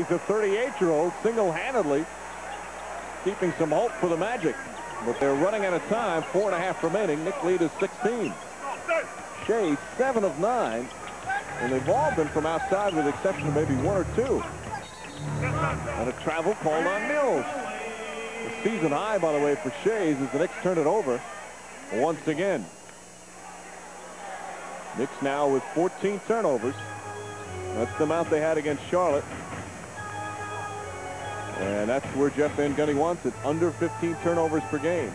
He's a 38-year-old, single-handedly keeping some hope for the Magic. But they're running out of time. 4.5 remaining. Knicks lead is 16. Shea, 7 of 9. And they've all been from outside with the exception of maybe 1 or 2. And a travel called on Mills. The season high, by the way, for Shea as the Knicks turn it over once again. Knicks now with 14 turnovers. That's the amount they had against Charlotte. And that's where Jeff Van Gundy wants it, under 15 turnovers per game.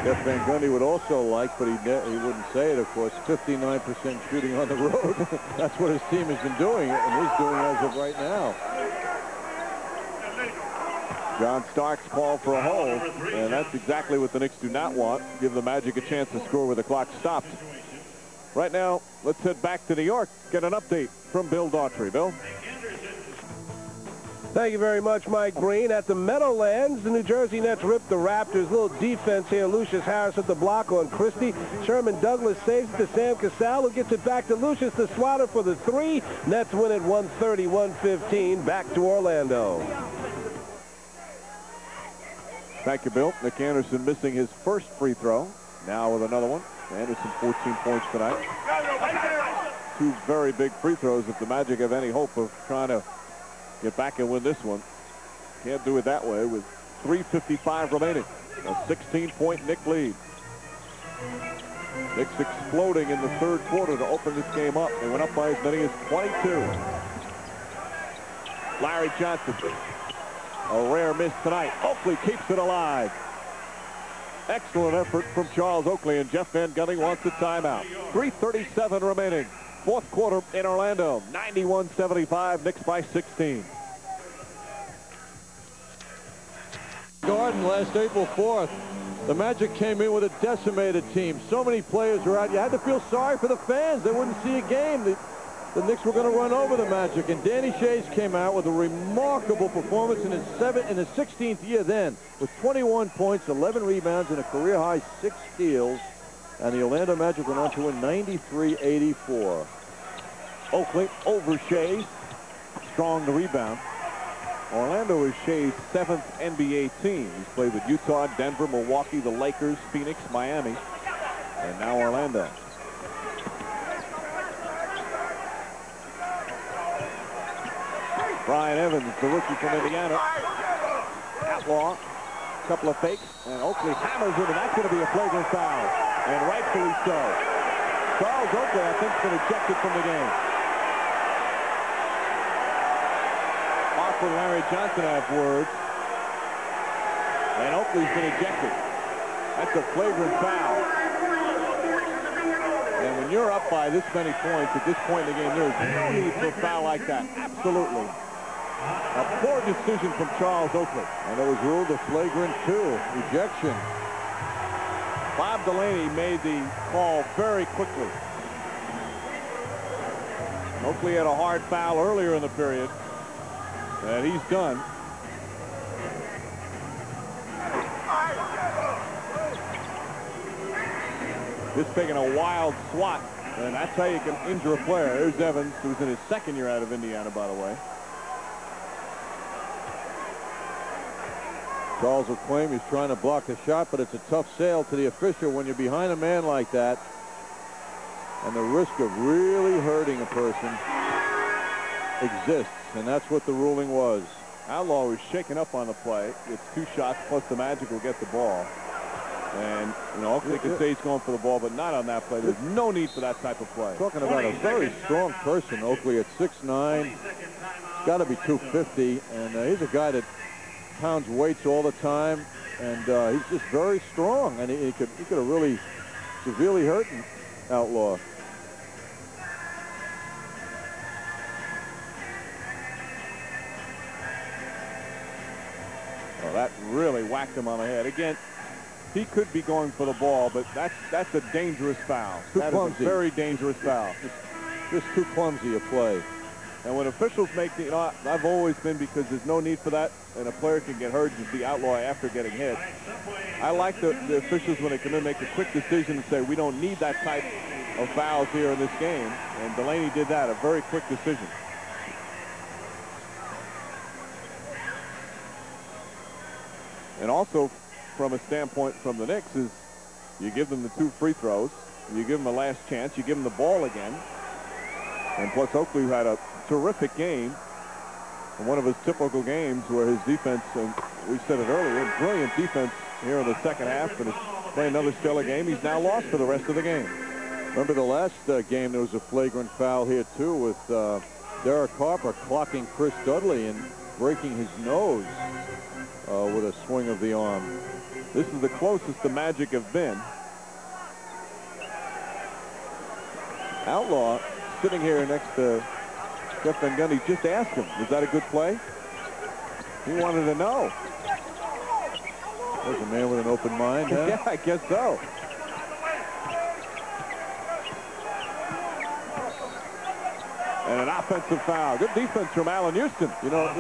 Jeff Van Gundy would also like, but he wouldn't say it, of course, 59% shooting on the road. That's what his team has been doing and is doing as of right now. John Starks called for a hold, and that's exactly what the Knicks do not want. Give the Magic a chance to score with the clock stopped. Right now, let's head back to New York, get an update from Bill Daughtry. Bill? Thank you very much, Mike Breen. At the Meadowlands, the New Jersey Nets ripped the Raptors. Little defense here. Lucius Harris at the block on Christie. Sherman Douglas saves it to Sam Cassell, who gets it back to Lucius the Swatter for the 3. Nets win at 130-115. Back to Orlando. Thank you, Bill. Nick Anderson missing his first free throw. Now with another one. Anderson 14 points tonight. 2 very big free throws if the Magic have any hope of trying to get back and win this one. Can't do it that way with 3:55 remaining. A 16-point Knick lead. Knicks exploding in the third quarter to open this game up. They went up by as many as 22. Larry Johnson. A rare miss tonight. Oakley keeps it alive. Excellent effort from Charles Oakley, and Jeff Van Gundy wants a timeout. 3:37 remaining. Fourth quarter in Orlando. 91-75. Knicks by 16. Garden last April 4th. The Magic came in with a decimated team. So many players were out. You had to feel sorry for the fans. They wouldn't see a game. The Knicks were going to run over the Magic, and Danny Shays came out with a remarkable performance in his 16th year then, with 21 points, 11 rebounds, and a career-high 6 steals. And the Orlando Magic went on to win 93-84. Oakley over Shays. Strong to rebound. Orlando is Shay's 7th NBA team. He's played with Utah, Denver, Milwaukee, the Lakers, Phoenix, Miami, and now Orlando. Brian Evans, the rookie from Indiana. Outlaw. A couple of fakes, and Oakley hammers it, and that's going to be a flagrant foul. And rightfully so. Charles Oakley, I think, has been ejected from the game. Harper and Larry Johnson have words. And Oakley's been ejected. That's a flagrant foul. And when you're up by this many points at this point in the game, there's no need for a foul like that. Absolutely. A poor decision from Charles Oakley. And it was ruled a flagrant 2, ejection. Bob Delaney made the call very quickly. Oakley had a hard foul earlier in the period. And he's done. Just taking a wild swat. And that's how you can injure a player. There's Evans, who's in his 2nd year out of Indiana, by the way. Charles will claim he's trying to block the shot, but it's a tough sale to the official when you're behind a man like that. And the risk of really hurting a person exists, and that's what the ruling was. Outlaw was shaken up on the play. It's 2 shots, plus the Magic will get the ball. And, you know, Oakley could say he's going for the ball, but not on that play. There's no need for that type of play. Talking about a very strong person, Oakley at 6'9". He's got to be 250, and he's a guy that pounds weights all the time, and he's just very strong, and he could have really severely hurt Outlaw. Well, that really whacked him on the head. Again, he could be going for the ball, but that's a dangerous foul. That is a very dangerous foul. Just too clumsy a play. And when officials make the, you know, I've always been, because there's no need for that, and a player can get hurt and be Outlaw after getting hit. I like the officials when they come in, make a quick decision and say, we don't need that type of fouls here in this game, and Delaney did that, a very quick decision. And also, from a standpoint from the Knicks, is you give them the 2 free throws, you give them a last chance, you give them the ball again. And plus, Oakley had a terrific game, in one of his typical games where his defense, and we said it earlier, brilliant defense here in the second half, and is playing another stellar game. He's now lost for the rest of the game. Remember the last game, there was a flagrant foul here, too, with Derek Harper clocking Chris Dudley and breaking his nose with a swing of the arm. This is the closest the Magic have been. Outlaw sitting here next to Jeff Van Gundy just asked him, was that a good play? He wanted to know. There's a man with an open mind, huh? Yeah, I guess so. And an offensive foul. Good defense from Allen Houston. You know,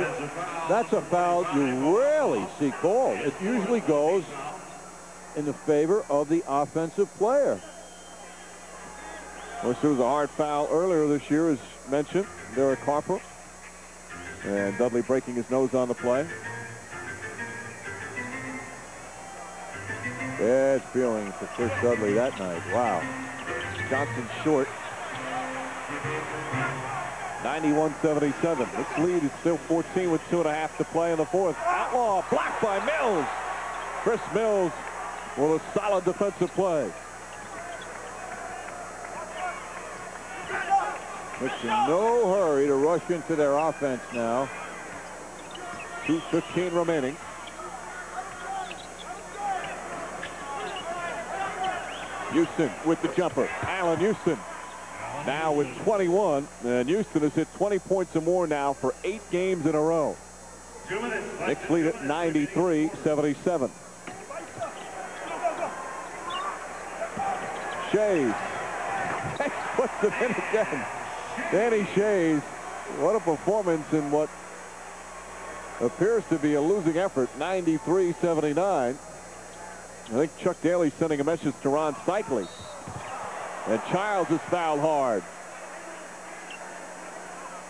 that's a foul you rarely see called. It usually goes in the favor of the offensive player. Of course, there was a hard foul earlier this year, as mentioned. Derek Harper. And Dudley breaking his nose on the play. Bad feeling for Chris Dudley that night. Wow. Johnson short. 91-77. This lead is still 14 with 2.5 to play in the fourth. Outlaw blocked by Mills. Chris Mills with a solid defensive play. It's in no hurry to rush into their offense now. 2:15 remaining. Houston with the jumper. Allen Houston now with 21. And Houston has hit 20 points or more now for 8 games in a row. Knicks lead at 93-77. Shays. Puts it in again. Danny Shays, what a performance in what appears to be a losing effort. 93-79. I think Chuck Daly's sending a message to Ron Steikley. And Childs is fouled hard.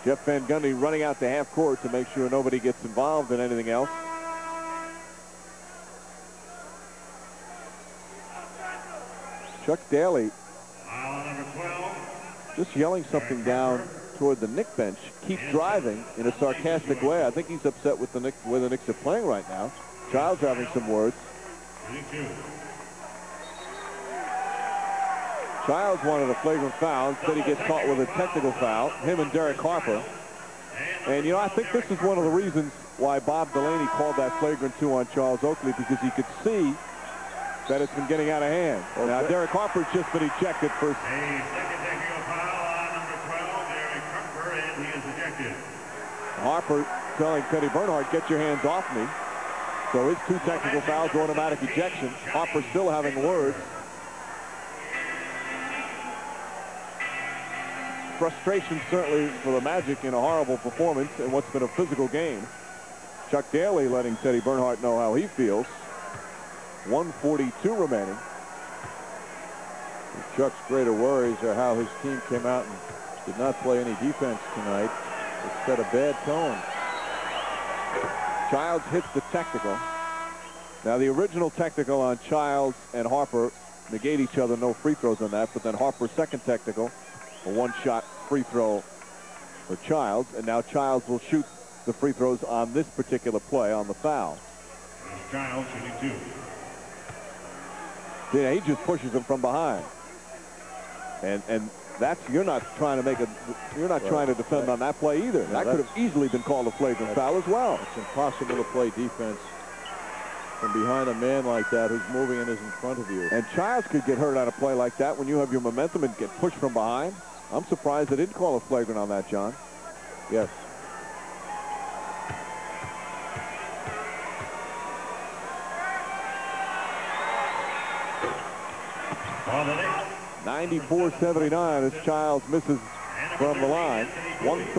Jeff Van Gundy running out to half court to make sure nobody gets involved in anything else. Chuck Daly just yelling something down toward the Knicks bench. Keep driving in a sarcastic way. I think he's upset with the Knicks, where the Knicks are playing right now. Childs having some words. Childs wanted a flagrant foul. Instead he gets caught with a technical foul. Him and Derek Harper. And, you know, I think this is one of the reasons why Bob Delaney called that flagrant 2 on Charles Oakley, because he could see that it's been getting out of hand. Okay. Now, Derek Harper's just been ejected for... Harper telling Teddy Bernhardt, get your hands off me. So his 2 technical fouls, automatic ejection. Harper still having words. Frustration certainly for the Magic in a horrible performance in what's been a physical game. Chuck Daly letting Teddy Bernhardt know how he feels. 1:42 remaining. Chuck's greater worries are how his team came out and did not play any defense tonight. It set a bad tone. Childs hits the technical. Now the original technical on Childs and Harper negate each other, no free throws on that, but then Harper's second technical, a 1-shot free throw for Childs, and now Childs will shoot the free throws on this particular play on the foul. Childs shooting 2. Yeah, he just pushes him from behind. And that's, you're not trying to make a, you're not trying to defend on that play either. That could have easily been called a flagrant foul as well. It's impossible to play defense from behind a man like that who's moving and is in front of you. And Childs could get hurt on a play like that when you have your momentum and get pushed from behind. I'm surprised they didn't call a flagrant on that, John. Yes. On the Knicks. 94-79 as Childs misses from the line. 1:30.